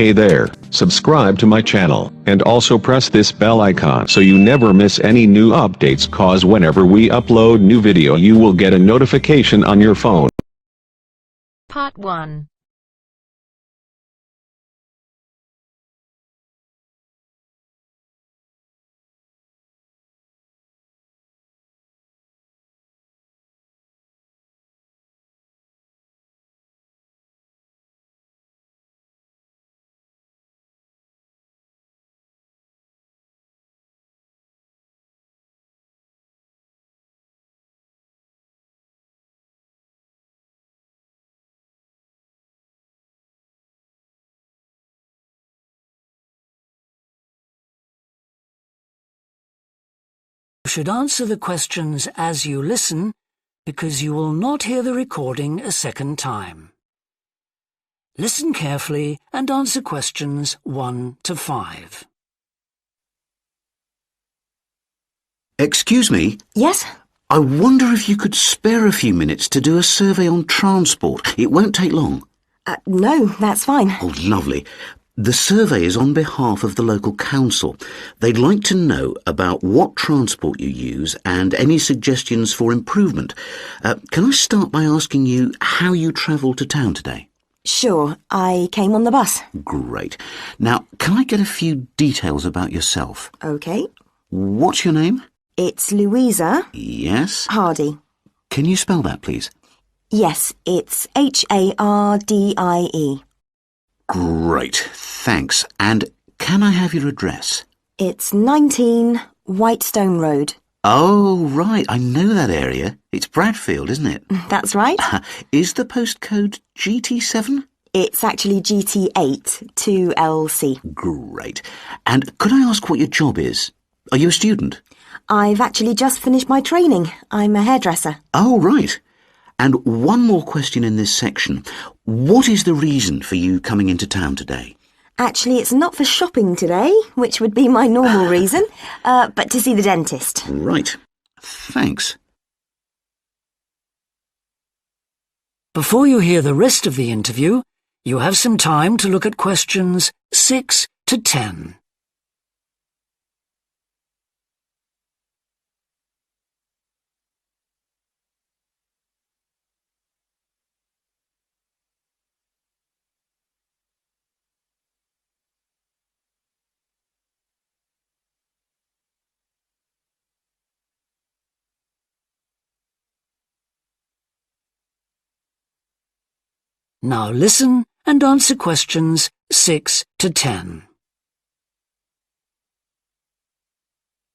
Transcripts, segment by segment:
Hey there, subscribe to my channel, and also press this bell icon so you never miss any new updates, cause whenever we upload new video you will get a notification on your phone. Part 1. You should answer the questions as you listen, because you will not hear the recording a second time. Listen carefully and answer questions 1 to 5. Excuse me? Yes? I wonder if you could spare a few minutes to do a survey on transport. It won't take long. No, that's fine. Oh, lovely. The survey is on behalf of the local council. They'd like to know about what transport you use and any suggestions for improvement. Can I start by asking you how you travelled to town today? Sure, I came on the bus. Great. Now, can I get a few details about yourself? OK. What's your name? It's Louisa Yes. Hardy. Can you spell that, please? Yes, it's Hardie. Great, thanks. And can I have your address? It's 19 Whitestone Road. Oh, right, I know that area. It's Bradfield, isn't it? That's right. Is the postcode GT7? It's actually GT8 2LC. Great. And could I ask what your job is? Are you a student? I've actually just finished my training. I'm a hairdresser. Oh, right. And one more question in this section. What is the reason for you coming into town today? Actually, it's not for shopping today, which would be my normal reason, but to see the dentist. Right. Thanks. Before you hear the rest of the interview, you have some time to look at questions 6 to 10. Now listen and answer questions 6 to 10.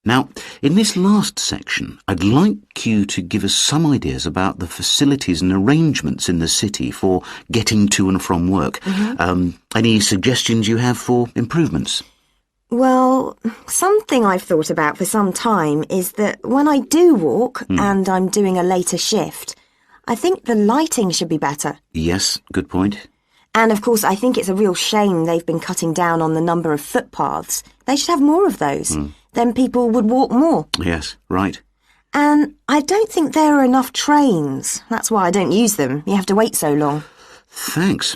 Now, in this last section, I'd like you to give us some ideas about the facilities and arrangements in the city for getting to and from work. Any suggestions you have for improvements? Well, something I've thought about for some time is that when I do walk and I'm doing a later shift, I think the lighting should be better. Yes, good point. And of course, I think it's a real shame they've been cutting down on the number of footpaths. They should have more of those. Then people would walk more. Yes, right. And I don't think there are enough trains. That's why I don't use them. You have to wait so long. Thanks.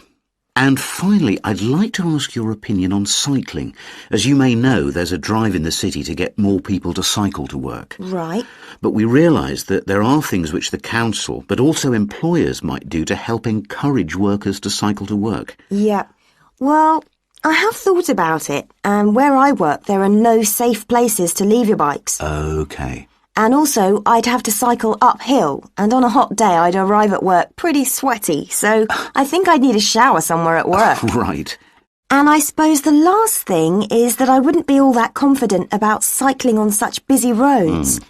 And finally, I'd like to ask your opinion on cycling. As you may know, there's a drive in the city to get more people to cycle to work. Right. But we realise that there are things which the council, but also employers, might do to help encourage workers to cycle to work. Yeah. Well, I have thought about it, and where I work there are no safe places to leave your bikes. OK. And also, I'd have to cycle uphill, and on a hot day I'd arrive at work pretty sweaty, so I think I'd need a shower somewhere at work. Right. And I suppose the last thing is that I wouldn't be all that confident about cycling on such busy roads.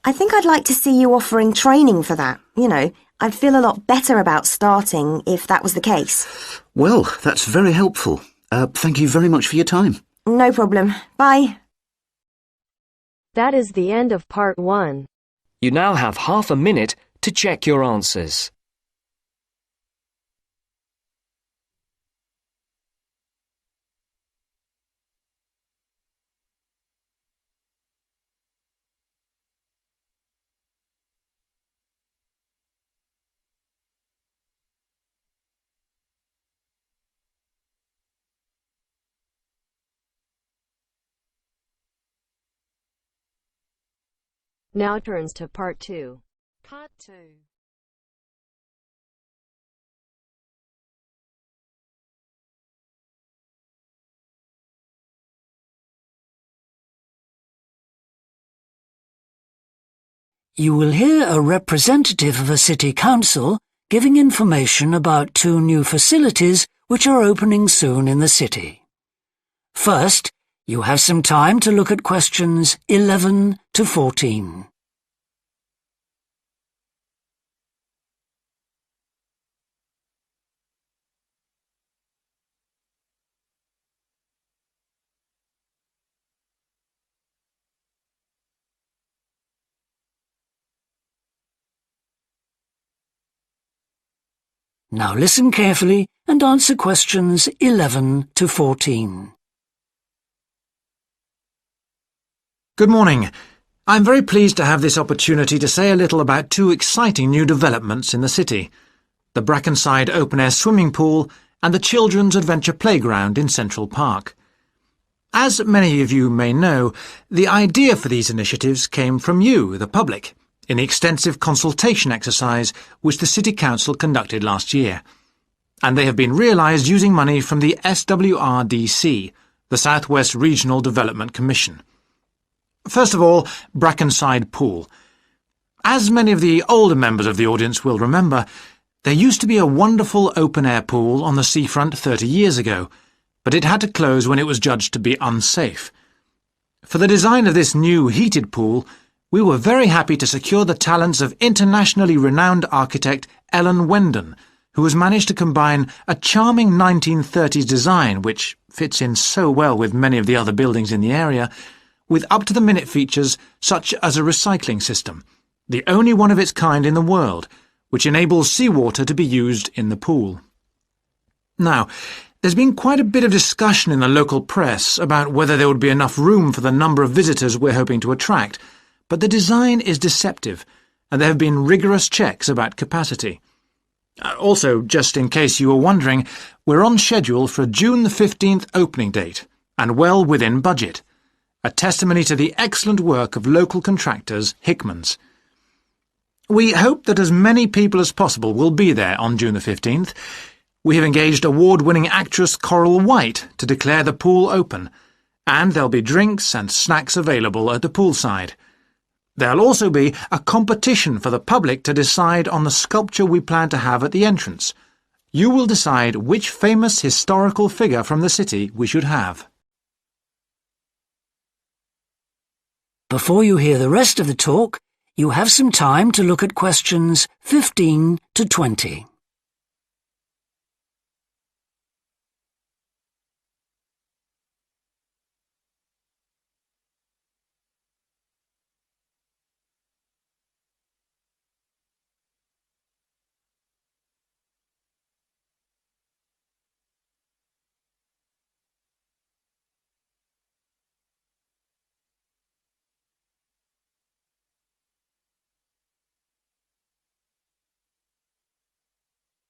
I think I'd like to see you offering training for that. You know, I'd feel a lot better about starting if that was the case. Well, that's very helpful. Thank you very much for your time. No problem. Bye. That is the end of Part 1. You now have half a minute to check your answers. Now turns to Part 2. Part 2. You will hear a representative of a city council giving information about 2 new facilities which are opening soon in the city. First, you have some time to look at questions 11 to 14. Now listen carefully and answer questions 11 to 14. Good morning. I'm very pleased to have this opportunity to say a little about 2 exciting new developments in the city: the Brackenside open-air swimming pool and the Children's Adventure Playground in Central Park. As many of you may know, the idea for these initiatives came from you, the public, in the extensive consultation exercise which the City Council conducted last year. And they have been realised using money from the SWRDC, the South West Regional Development Commission. First of all, Brackenside Pool. As many of the older members of the audience will remember, there used to be a wonderful open-air pool on the seafront 30 years ago, but it had to close when it was judged to be unsafe. For the design of this new heated pool, we were very happy to secure the talents of internationally renowned architect Ellen Wendon, who has managed to combine a charming 1930s design, which fits in so well with many of the other buildings in the area, with up-to-the-minute features such as a recycling system, the only one of its kind in the world, which enables seawater to be used in the pool. Now, there's been quite a bit of discussion in the local press about whether there would be enough room for the number of visitors we're hoping to attract, but the design is deceptive, and there have been rigorous checks about capacity. Also, just in case you were wondering, we're on schedule for a June the 15th opening date, and well within budget, a testimony to the excellent work of local contractors Hickman's. We hope that as many people as possible will be there on June the 15th. We have engaged award-winning actress Coral White to declare the pool open, and there'll be drinks and snacks available at the poolside. There'll also be a competition for the public to decide on the sculpture we plan to have at the entrance. You will decide which famous historical figure from the city we should have. Before you hear the rest of the talk, you have some time to look at questions 15 to 20.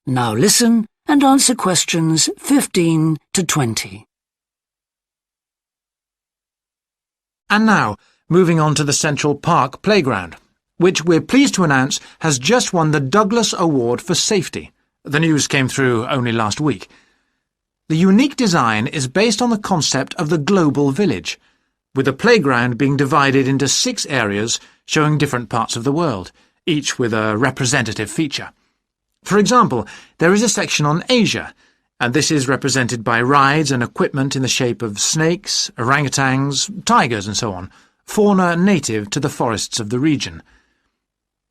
Now listen and answer questions 15 to 20. And now, moving on to the Central Park Playground, which we're pleased to announce has just won the Douglas Award for Safety. The news came through only last week. The unique design is based on the concept of the global village, with the playground being divided into 6 areas showing different parts of the world, each with a representative feature. For example, there is a section on Asia, and this is represented by rides and equipment in the shape of snakes, orangutans, tigers and so on, fauna native to the forests of the region.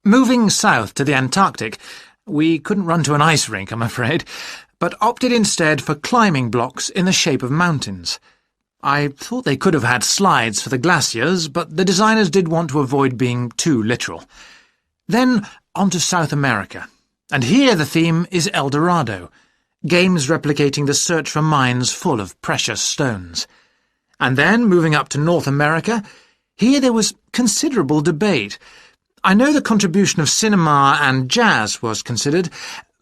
Moving south to the Antarctic, we couldn't run to an ice rink, I'm afraid, but opted instead for climbing blocks in the shape of mountains. I thought they could have had slides for the glaciers, but the designers did want to avoid being too literal. Then on to South America. And here the theme is El Dorado, games replicating the search for mines full of precious stones. And then, moving up to North America, here there was considerable debate. I know the contribution of cinema and jazz was considered,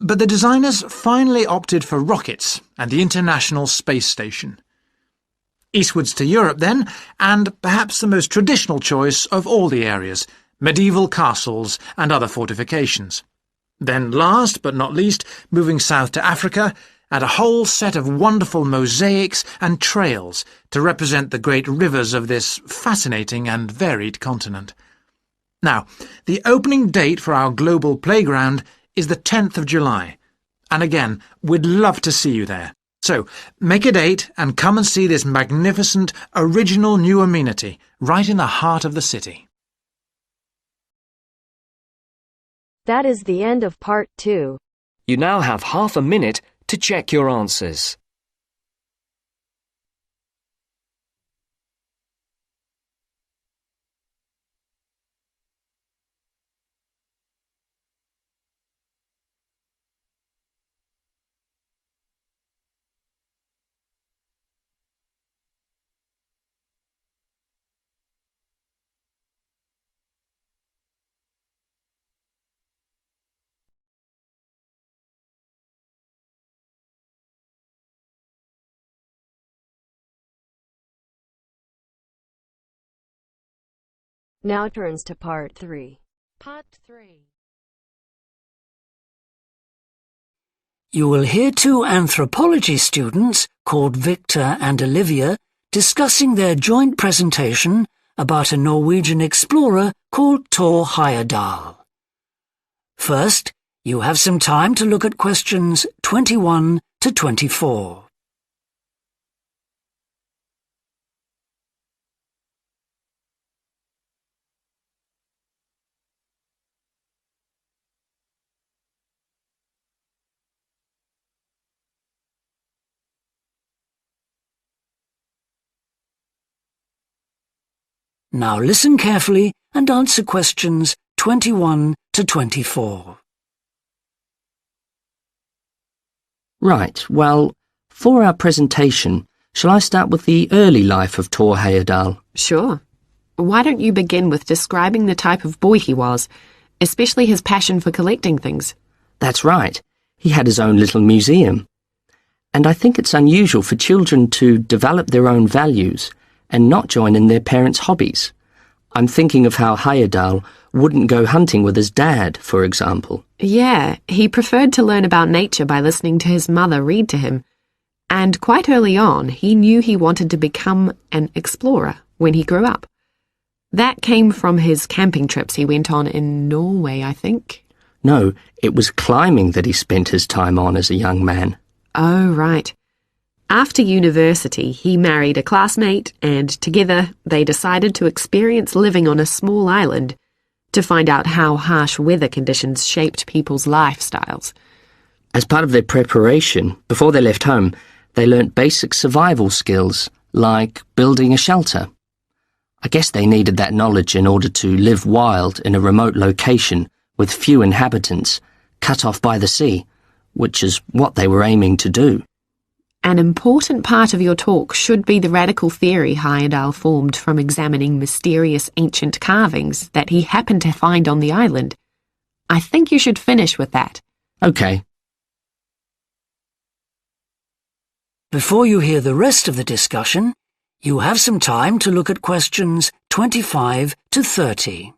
but the designers finally opted for rockets and the International Space Station. Eastwards to Europe then, and perhaps the most traditional choice of all the areas, medieval castles and other fortifications. Then last but not least, moving south to Africa, and a whole set of wonderful mosaics and trails to represent the great rivers of this fascinating and varied continent. Now, the opening date for our global playground is the 10th of July, and again, we'd love to see you there. So, make a date and come and see this magnificent, original new amenity right in the heart of the city. That is the end of part 2. You now have half a minute to check your answers. Now turns to part 3. Part 3. You will hear two anthropology students called Victor and Olivia discussing their joint presentation about a Norwegian explorer called Thor Heyerdahl. First, you have some time to look at questions 21 to 24. Now listen carefully and answer questions 21 to 24. Right, well, for our presentation, shall I start with the early life of Thor Heyerdahl? Sure. Why don't you begin with describing the type of boy he was, especially his passion for collecting things? That's right. He had his own little museum. And I think it's unusual for children to develop their own values and not join in their parents' hobbies. I'm thinking of how Heyerdahl wouldn't go hunting with his dad, for example. Yeah, he preferred to learn about nature by listening to his mother read to him. And quite early on, he knew he wanted to become an explorer when he grew up. That came from his camping trips he went on in Norway, I think. No, it was climbing that he spent his time on as a young man. Oh, right. After university, he married a classmate, and together they decided to experience living on a small island to find out how harsh weather conditions shaped people's lifestyles. As part of their preparation, before they left home, they learnt basic survival skills, like building a shelter. I guess they needed that knowledge in order to live wild in a remote location with few inhabitants, cut off by the sea, which is what they were aiming to do. An important part of your talk should be the radical theory Heyerdahl formed from examining mysterious ancient carvings that he happened to find on the island. I think you should finish with that. Okay. Before you hear the rest of the discussion, you have some time to look at questions 25 to 30.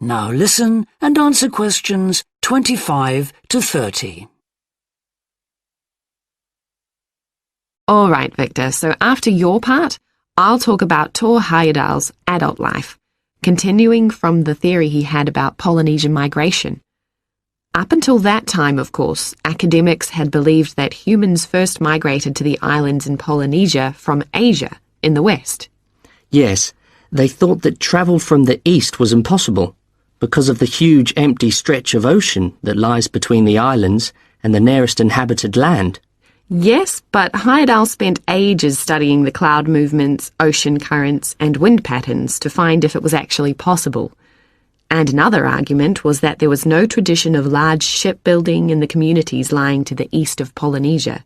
Now listen and answer questions 25 to 30. All right, Victor, so after your part, I'll talk about Thor Heyerdahl's adult life, continuing from the theory he had about Polynesian migration. Up until that time, of course, academics had believed that humans first migrated to the islands in Polynesia from Asia in the west. Yes, they thought that travel from the east was impossible. because of the huge empty stretch of ocean that lies between the islands and the nearest inhabited land. Yes, but Heyerdahl spent ages studying the cloud movements, ocean currents, and wind patterns to find if it was actually possible. And another argument was that there was no tradition of large shipbuilding in the communities lying to the east of Polynesia.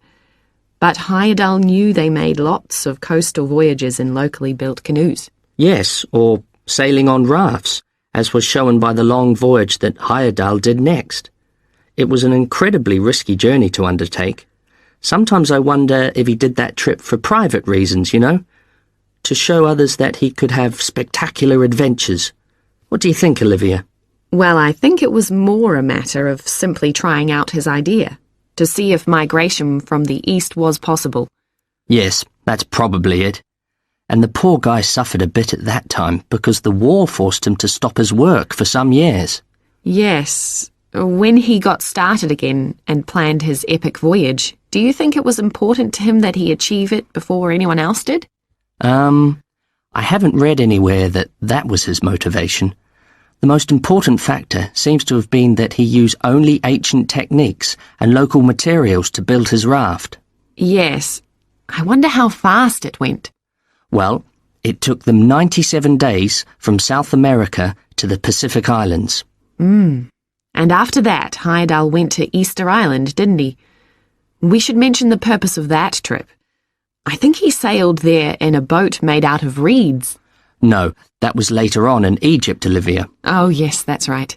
But Heyerdahl knew they made lots of coastal voyages in locally built canoes. Yes, or sailing on rafts, as was shown by the long voyage that Heyerdahl did next. It was an incredibly risky journey to undertake. Sometimes I wonder if he did that trip for private reasons, you know, to show others that he could have spectacular adventures. What do you think, Olivia? Well, I think it was more a matter of simply trying out his idea, to see if migration from the east was possible. Yes, that's probably it. And the poor guy suffered a bit at that time because the war forced him to stop his work for some years. Yes. When he got started again and planned his epic voyage, do you think it was important to him that he achieve it before anyone else did? I haven't read anywhere that that was his motivation. The most important factor seems to have been that he used only ancient techniques and local materials to build his raft. Yes. I wonder how fast it went. Well, it took them 97 days from South America to the Pacific Islands. And after that, Heyerdahl went to Easter Island, didn't he? We should mention the purpose of that trip. I think he sailed there in a boat made out of reeds. No, that was later on in Egypt, Olivia. Oh, yes, that's right.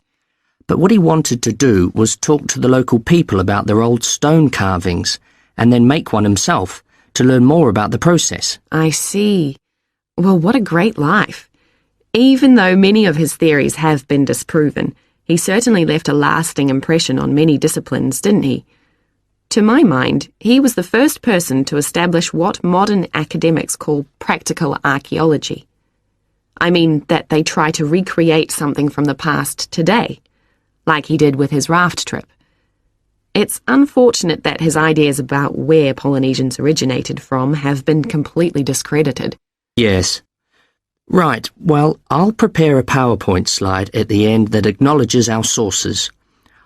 But what he wanted to do was talk to the local people about their old stone carvings and then make one himself to learn more about the process. I see. Well, what a great life. Even though many of his theories have been disproven, he certainly left a lasting impression on many disciplines, didn't he? To my mind, he was the first person to establish what modern academics call practical archaeology. I mean that they try to recreate something from the past today, like he did with his raft trip. It's unfortunate that his ideas about where Polynesians originated from have been completely discredited. Yes. Right, well, I'll prepare a PowerPoint slide at the end that acknowledges our sources.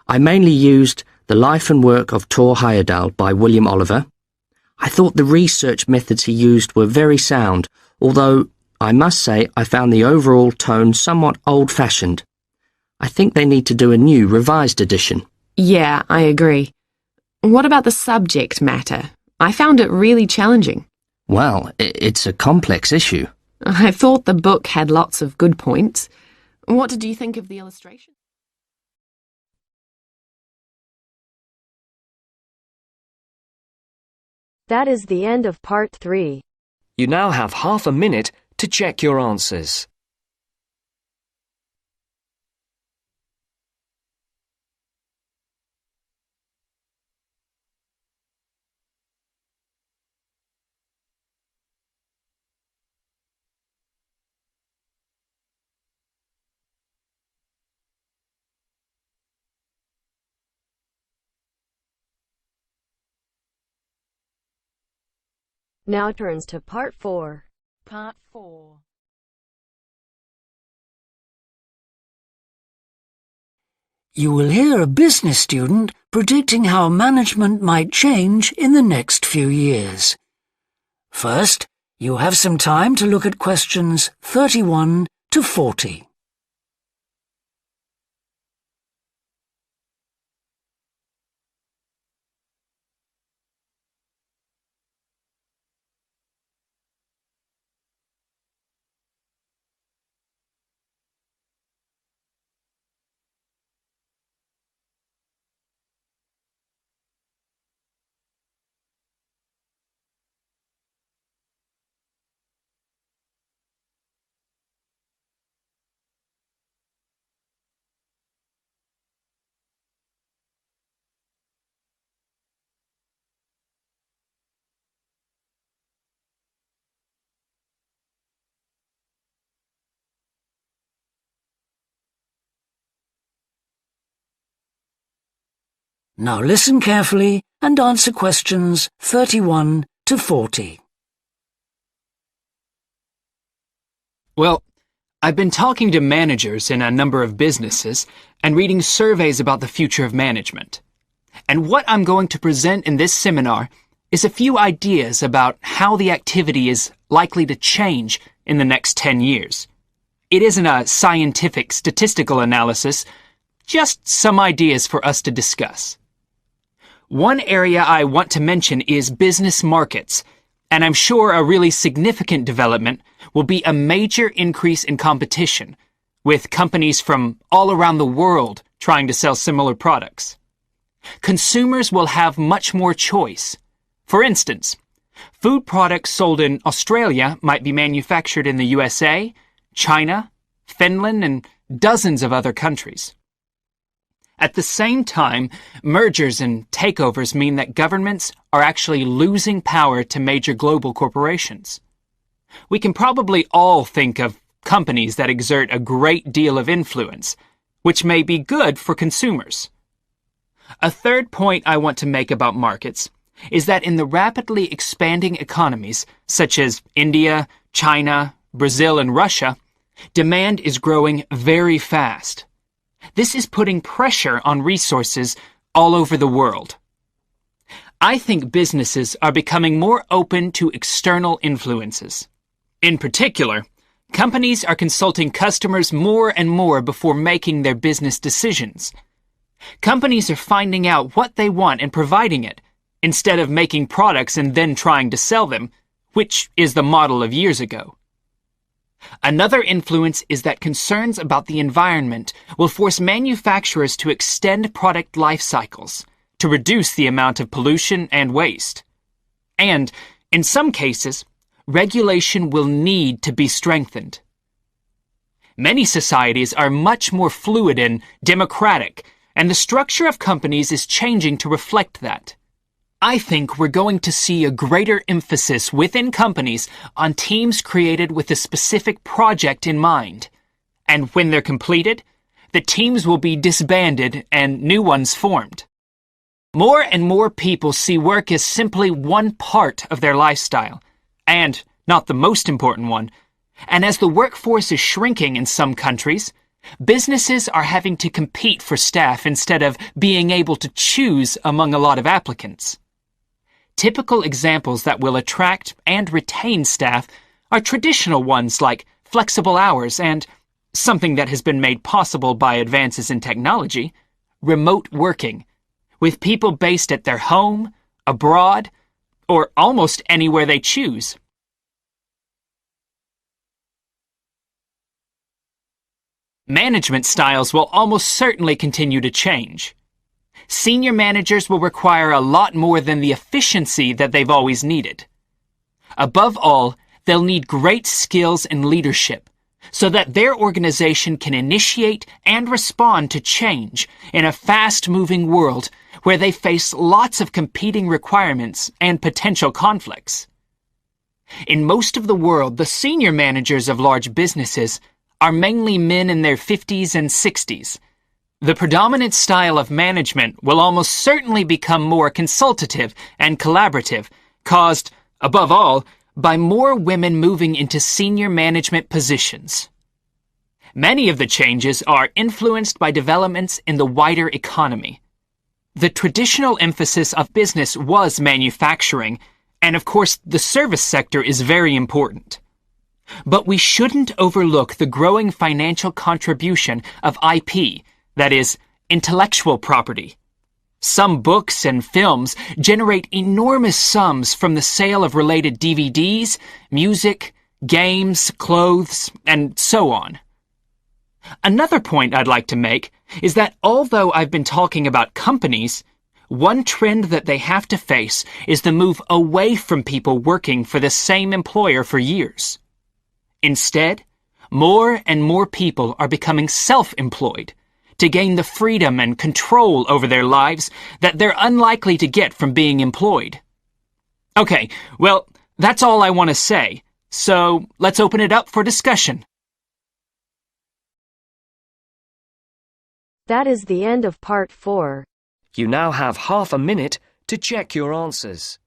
I mainly used The Life and Work of Tor Heyerdahl by William Oliver. I thought the research methods he used were very sound, although I must say I found the overall tone somewhat old-fashioned. I think they need to do a new, revised edition. Yeah, I agree. What about the subject matter? I found it really challenging. Well, it's a complex issue. I thought the book had lots of good points. What did you think of the illustration? That is the end of part 3. You now have half a minute to check your answers. Now turns to part 4. Part 4. You will hear a business student predicting how management might change in the next few years. First, you have some time to look at questions 31 to 40. Now listen carefully and answer questions 31 to 40. Well, I've been talking to managers in a number of businesses and reading surveys about the future of management. And what I'm going to present in this seminar is a few ideas about how the activity is likely to change in the next 10 years. It isn't a scientific statistical analysis, just some ideas for us to discuss. One area I want to mention is business markets, and I'm sure a really significant development will be a major increase in competition, with companies from all around the world trying to sell similar products. Consumers will have much more choice. For instance, food products sold in Australia might be manufactured in the USA, China, Finland, and dozens of other countries. At the same time, mergers and takeovers mean that governments are actually losing power to major global corporations. We can probably all think of companies that exert a great deal of influence, which may be good for consumers. A third point I want to make about markets is that in the rapidly expanding economies, such as India, China, Brazil, and Russia, demand is growing very fast. This is putting pressure on resources all over the world. I think businesses are becoming more open to external influences. In particular, companies are consulting customers more and more before making their business decisions. Companies are finding out what they want and providing it, instead of making products and then trying to sell them, which is the model of years ago. Another influence is that concerns about the environment will force manufacturers to extend product life cycles to reduce the amount of pollution and waste. And, in some cases, regulation will need to be strengthened. Many societies are much more fluid and democratic, and the structure of companies is changing to reflect that. I think we're going to see a greater emphasis within companies on teams created with a specific project in mind. And when they're completed, the teams will be disbanded and new ones formed. More and more people see work as simply one part of their lifestyle, and not the most important one. And as the workforce is shrinking in some countries, businesses are having to compete for staff instead of being able to choose among a lot of applicants. Typical examples that will attract and retain staff are traditional ones like flexible hours and, something that has been made possible by advances in technology, remote working, with people based at their home, abroad, or almost anywhere they choose. Management styles will almost certainly continue to change. Senior managers will require a lot more than the efficiency that they've always needed. Above all, they'll need great skills in leadership so that their organization can initiate and respond to change in a fast-moving world where they face lots of competing requirements and potential conflicts. In most of the world, the senior managers of large businesses are mainly men in their 50s and 60s. The predominant style of management will almost certainly become more consultative and collaborative, caused, above all, by more women moving into senior management positions. Many of the changes are influenced by developments in the wider economy. The traditional emphasis of business was manufacturing, and of course the service sector is very important. But we shouldn't overlook the growing financial contribution of IP, that is, intellectual property. Some books and films generate enormous sums from the sale of related DVDs, music, games, clothes, and so on. Another point I'd like to make is that although I've been talking about companies, one trend that they have to face is the move away from people working for the same employer for years. Instead, more and more people are becoming self-employed to gain the freedom and control over their lives that they're unlikely to get from being employed. Okay, well, that's all I want to say, so let's open it up for discussion. That is the end of part 4. You now have half a minute to check your answers.